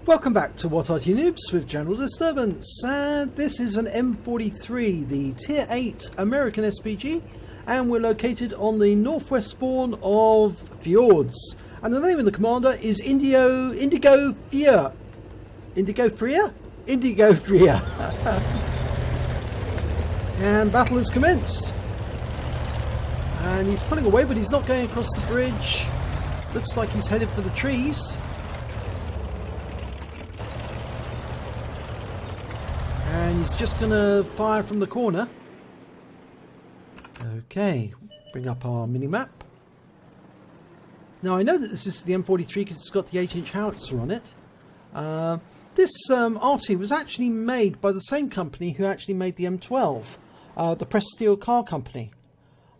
Welcome back to What Arty Noobs with General Disturbance, and this is an M43, the Tier 8 American SPG, and we're located on the northwest spawn of Fjords, and the name of the commander is IndigoFreaq. And battle has commenced, and he's pulling away, but he's not going across the bridge. Looks like he's headed for the trees. And he's just going to fire from the corner. Okay, bring up our mini-map. Now I know that this is the M43 because it's got the 8-inch howitzer on it. This Arty was actually made by the same company who actually made the M12, the pressed steel car company.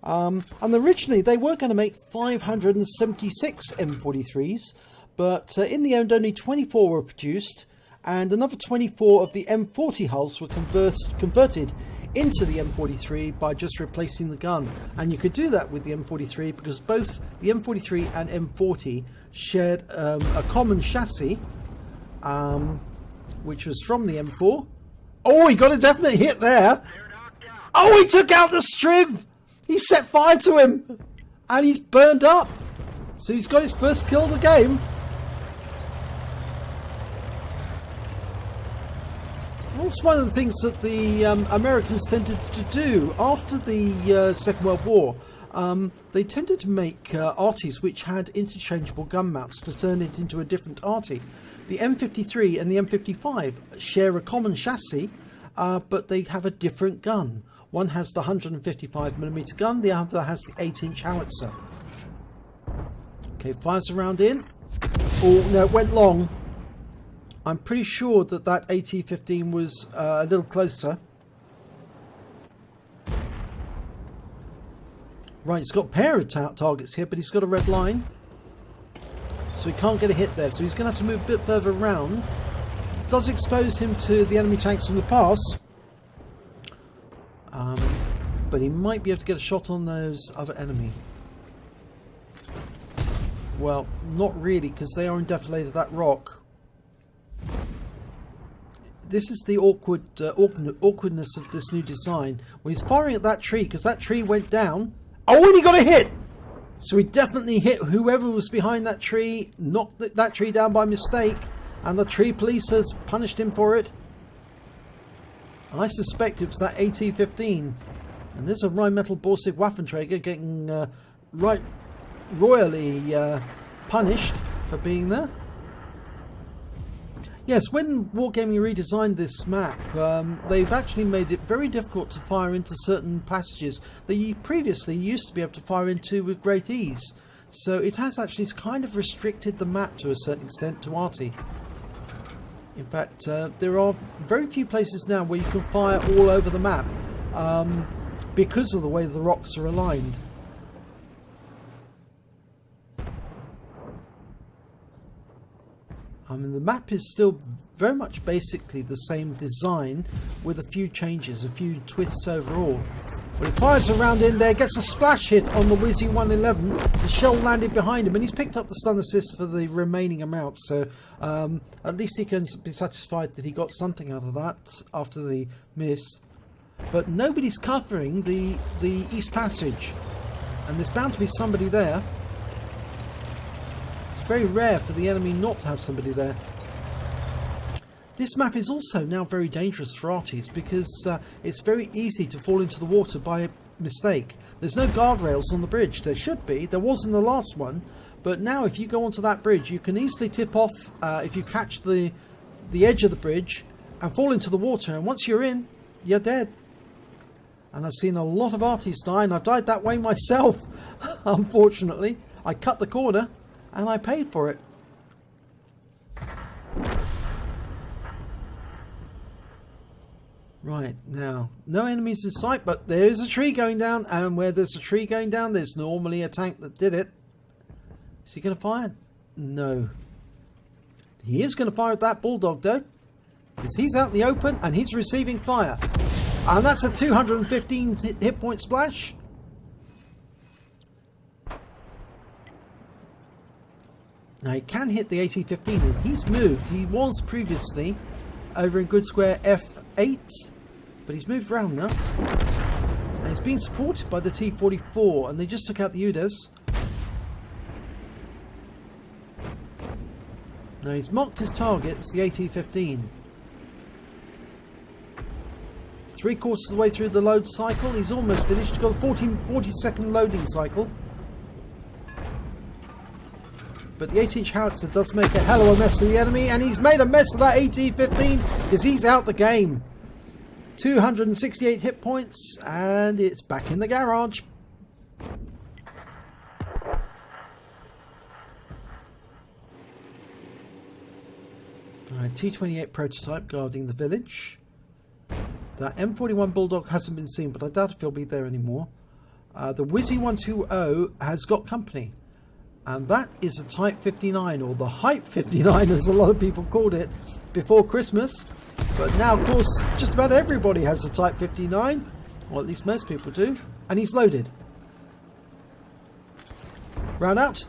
And originally they were going to make 576 M43s, but in the end only 24 were produced. And another 24 of the M40 hulls were converted into the M43 by just replacing the gun. And you could do that with the M43 because both the M43 and M40 shared a common chassis, which was from the M4. Oh, he got a definite hit there. Oh, he took out the Striv. He set fire to him and he's burned up. So he's got his first kill of the game. That's one of the things that the Americans tended to do after the Second World War. They tended to make Artys which had interchangeable gun mounts to turn it into a different Arty. The M53 and the M55 share a common chassis, but they have a different gun. One has the 155mm gun, the other has the 8-inch howitzer. Okay, fires a round in. Oh no, it went long. I'm pretty sure that that AT-15 was a little closer. Right, he's got a pair of targets here, but he's got a red line. So he can't get a hit there. So he's going to have to move a bit further around. Does expose him to the enemy tanks from the pass. But he might be able to get a shot on those other enemy. Well, not really, because they are indefilated that rock. This is the awkwardness of this new design. When he's firing at that tree, because that tree went down. Oh, and he got a hit! So he definitely hit whoever was behind that tree, knocked that tree down by mistake, and the tree police has punished him for it. And I suspect it was that AT-15. And there's a Rheinmetall Borsig Waffenträger getting right royally punished for being there. Yes, when Wargaming redesigned this map, they've actually made it very difficult to fire into certain passages that you previously used to be able to fire into with great ease. So it has actually kind of restricted the map to a certain extent to Arty. In fact, there are very few places now where you can fire all over the map because of the way the rocks are aligned. I mean, the map is still very much basically the same design with a few changes, a few twists overall. When he fires around in there, gets a splash hit on the Wizzy 111, the shell landed behind him, and he's picked up the stun assist for the remaining amount, so at least he can be satisfied that he got something out of that after the miss. But nobody's covering the East Passage, and there's bound to be somebody there. Very rare for the enemy not to have somebody there. This map is also now very dangerous for Artys because it's very easy to fall into the water by mistake. There's no guardrails on the bridge. There should be. There was in the last one, but now if you go onto that bridge you can easily tip off if you catch the edge of the bridge and fall into the water, and once you're in, you're dead. And I've seen a lot of Artys die, and I've died that way myself. Unfortunately, I cut the corner and I paid for it. Right, now, no enemies in sight, but there is a tree going down, and where there's a tree going down, there's normally a tank that did it. Is he going to fire? No. He is going to fire at that bulldog, though, because he's out in the open, and he's receiving fire. And that's a 215 hit point splash. Now he can hit the AT-15. He's moved. He was previously over in Good Square F8, but he's moved around now. And he's being supported by the T-44, and they just took out the UDES. Now he's mocked his target. It's the AT-15. 3/4 of the way through the load cycle. He's almost finished. He's got a 40-second loading cycle. But the 8-inch howitzer does make a hell of a mess of the enemy, and he's made a mess of that AT-15 because he's out the game. 268 hit points, and it's back in the garage. Alright, T-28 prototype guarding the village. That M41 Bulldog hasn't been seen, but I doubt if he'll be there anymore. The Wizzy 120 has got company. And that is a Type 59, or the Hype 59 as a lot of people called it before Christmas. But now, of course, just about everybody has a Type 59, or at least most people do. And he's loaded. Round out.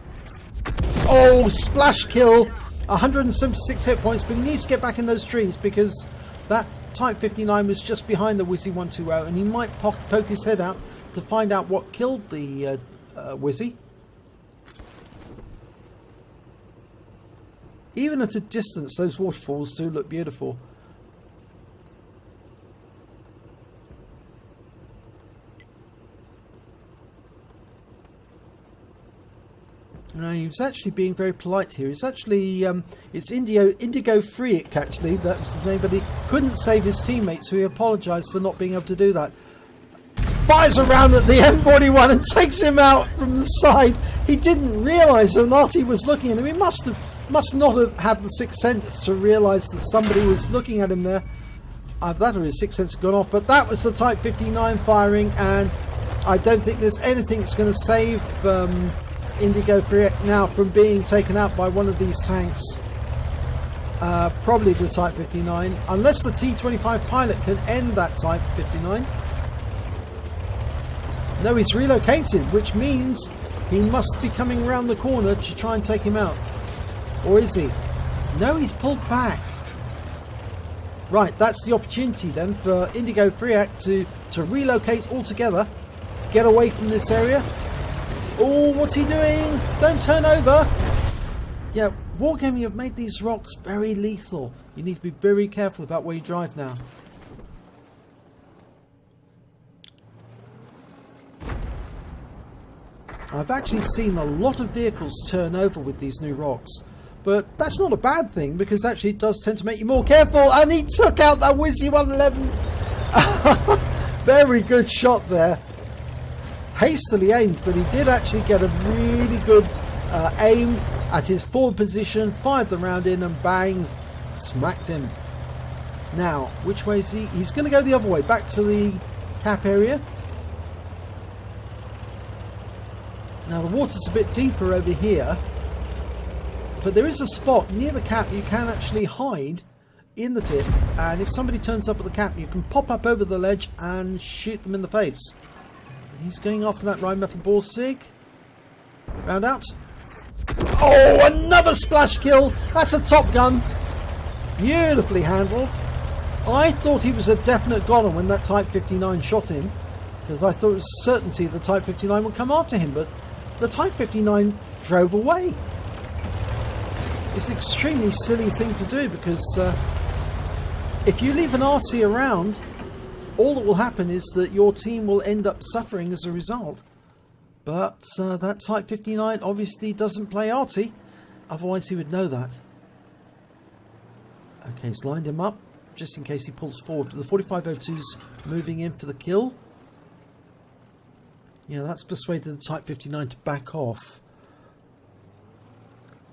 Oh, splash kill! 176 hit points, but he needs to get back in those trees because that Type 59 was just behind the Wizzy 120, and he might poke his head out to find out what killed the Wizzy. Even at a distance, those waterfalls do look beautiful. He's actually being very polite here. It's actually, it's IndigoFreaq actually, that was his name, but he couldn't save his teammates, so he apologised for not being able to do that. Fires around at the M41 and takes him out from the side. He didn't realise that Arty was looking at him. He must not have had the sixth sense to realise that somebody was looking at him there. That or his sixth sense had gone off, but that was the Type 59 firing, and I don't think there's anything that's going to save IndigoFreaq now from being taken out by one of these tanks. Probably the Type 59, unless the T-25 pilot can end that Type 59. No, he's relocated, which means he must be coming around the corner to try and take him out. Or is he? No, he's pulled back. Right, that's the opportunity then for IndigoFreaq to relocate altogether. Get away from this area. Oh, what's he doing? Don't turn over. Yeah, Wargaming have made these rocks very lethal. You need to be very careful about where you drive now. I've actually seen a lot of vehicles turn over with these new rocks. But that's not a bad thing, because actually it does tend to make you more careful. And he took out that Wizzy 111. Very good shot there. Hastily aimed, but he did actually get a really good aim at his forward position. Fired the round in and bang, smacked him. Now, which way is he? He's going to go the other way, back to the cap area. Now the water's a bit deeper over here, but there is a spot near the cap you can actually hide in the dip, and if somebody turns up at the cap you can pop up over the ledge and shoot them in the face. And he's going after that Rheinmetall ball sig. Round out. Oh, another splash kill! That's a Top Gun. Beautifully handled. I thought he was a definite goner when that Type 59 shot him, because I thought it was certainty the Type 59 would come after him, but the Type 59 drove away. It's an extremely silly thing to do, because if you leave an Arty around, all that will happen is that your team will end up suffering as a result. But that Type 59 obviously doesn't play Arty, otherwise he would know that. Okay, he's lined him up just in case he pulls forward. The 4502's moving in for the kill. Yeah, that's persuaded the Type 59 to back off.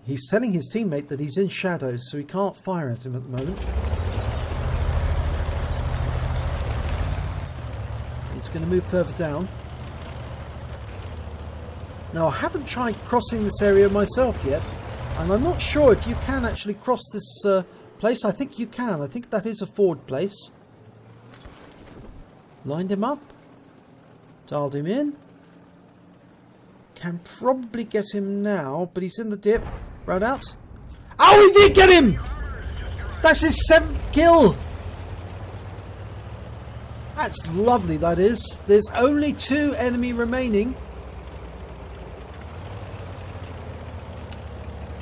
He's telling his teammate that he's in shadows, so he can't fire at him at the moment. He's going to move further down. Now, I haven't tried crossing this area myself yet, and I'm not sure if you can actually cross this place. I think you can. I think that is a forward place. Lined him up. Dialed him in. Can probably get him now, but he's in the dip. Round out. Oh, he did get him! That's his 7th kill! That's lovely, that is. There's only 2 enemy remaining.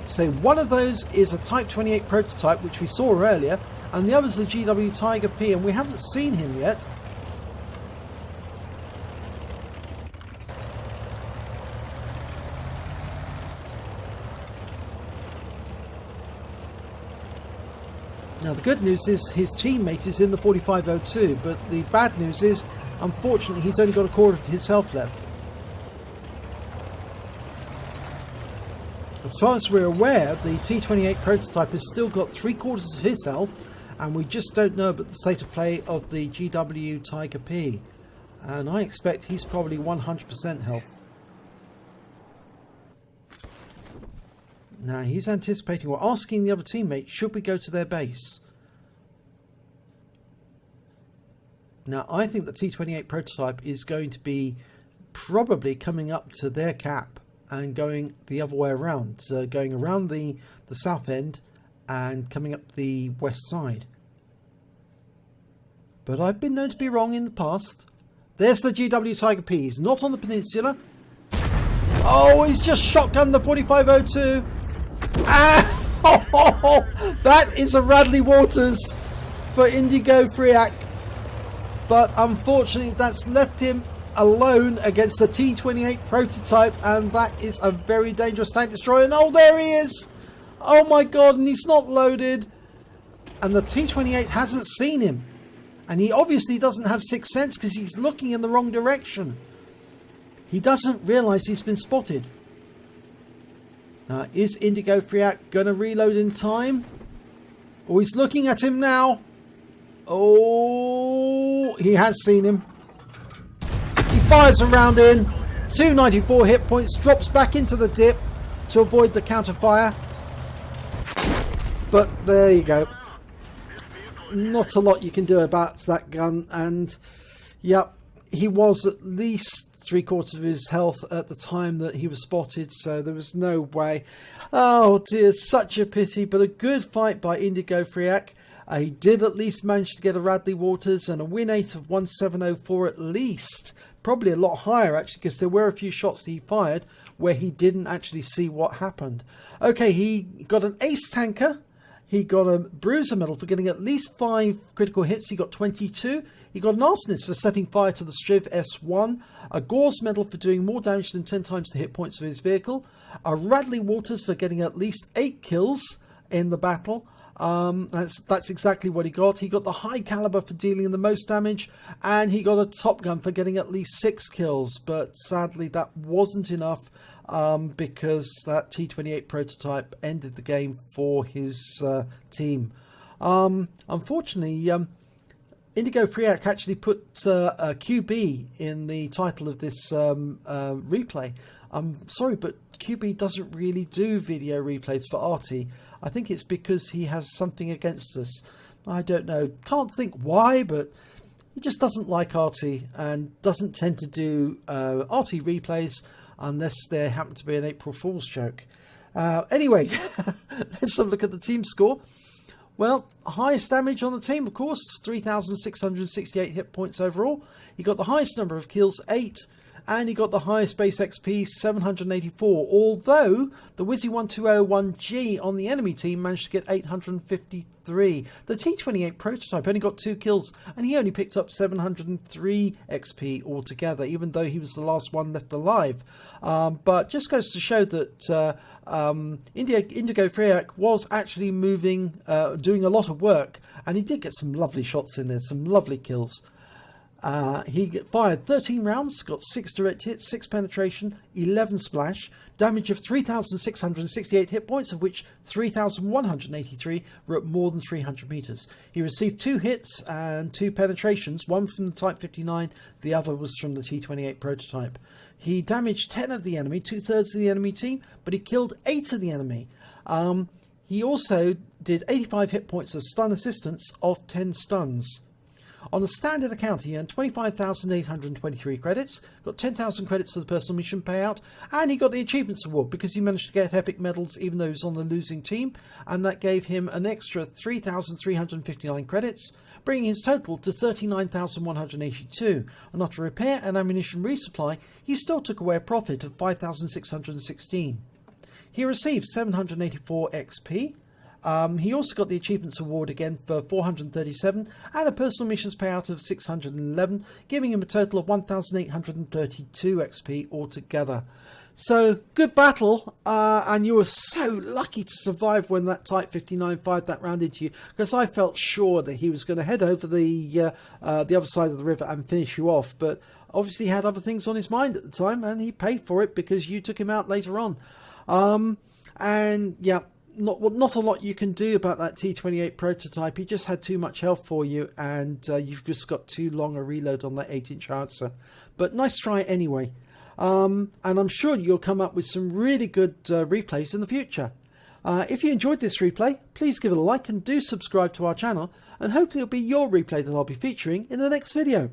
So one of those is a Type 28 prototype, which we saw earlier, and the other is the GW Tiger P, and we haven't seen him yet. Now the good news is his teammate is in the 4502, but the bad news is, unfortunately, he's only got a quarter of his health left. As far as we're aware, the T28 prototype has still got 3/4 of his health, and we just don't know about the state of play of the GW Tiger P. And I expect he's probably 100% health. Now he's anticipating or asking the other teammate, should we go to their base? Now I think the T28 prototype is going to be probably coming up to their cap and going the other way around, so going around the south end and coming up the west side. But I've been known to be wrong in the past. There's the GW Tiger P. He's not on the peninsula. Oh, he's just shotgunned the 4502. Ah, that is a Radley Walters for IndigoFreaq. But unfortunately, that's left him alone against the T28 prototype, and that is a very dangerous tank destroyer. And oh, there he is! Oh my god, and he's not loaded. And the T28 hasn't seen him. And he obviously doesn't have sixth sense because he's looking in the wrong direction. He doesn't realise he's been spotted. Now, is IndigoFreaq going to reload in time? Oh, he's looking at him now. Oh, he has seen him. He fires a round in. 294 hit points. Drops back into the dip to avoid the counter fire. But there you go. Not a lot you can do about that gun. And, yep, he was at least 3/4 of his health at the time that he was spotted, so there was no way. Oh dear, such a pity, but a good fight by IndigoFreaq. He did at least manage to get a Radley Walters and a win 8 of 1704 at least. Probably a lot higher actually, because there were a few shots that he fired where he didn't actually see what happened. Okay, he got an ace tanker. He got a bruiser medal for getting at least 5 critical hits. He got 22. He got an arsonist for setting fire to the Striv S1. A Gore's medal for doing more damage than 10 times the hit points of his vehicle. A Radley Walters for getting at least 8 kills in the battle. That's exactly what he got. He got the high caliber for dealing the most damage. And he got a Top Gun for getting at least 6 kills. But sadly that wasn't enough. Because that T28 prototype ended the game for his team. Unfortunately, IndigoFreaq actually put a QB in the title of this replay. I'm sorry, but QB doesn't really do video replays for Arty. I think it's because he has something against us. I don't know. Can't think why, but he just doesn't like Arty and doesn't tend to do Arty replays unless there happened to be an April Fool's joke. Anyway, let's have a look at the team score. Well, highest damage on the team, of course, 3,668 hit points overall. He got the highest number of kills, 8, and he got the highest base XP, 784. Although the Wizzy1201G on the enemy team managed to get 853. The T28 prototype only got 2 kills, and he only picked up 703 XP altogether, even though he was the last one left alive. But just goes to show that IndigoFreaq was actually moving, doing a lot of work, and he did get some lovely shots in there, some lovely kills. He fired 13 rounds, got 6 direct hits, 6 penetration, 11 splash, damage of 3,668 hit points, of which 3,183 were at more than 300 meters. He received 2 hits and 2 penetrations, one from the Type 59, the other was from the T28 prototype. He damaged 10 of the enemy, 2/3 of the enemy team, but he killed 8 of the enemy. He also did 85 hit points of stun assistance of 10 stuns. On a standard account, he earned 25,823 credits, got 10,000 credits for the personal mission payout, and he got the Achievements Award because he managed to get epic medals even though he was on the losing team, and that gave him an extra 3,359 credits, bringing his total to 39,182. And after repair and ammunition resupply, he still took away a profit of 5,616. He received 784 XP. He also got the Achievements Award again for 437 and a personal missions payout of 611, giving him a total of 1,832 XP altogether. So, good battle, and you were so lucky to survive when that Type 59 fired that round into you, because I felt sure that he was going to head over the other side of the river and finish you off, but obviously he had other things on his mind at the time, and he paid for it because you took him out later on. And yeah, not a lot you can do about that T28 prototype. He just had too much health for you, and you've just got too long a reload on that 8-inch howitzer. But nice try anyway. And I'm sure you'll come up with some really good replays in the future. If you enjoyed this replay, please give it a like and do subscribe to our channel, and hopefully it'll be your replay that I'll be featuring in the next video.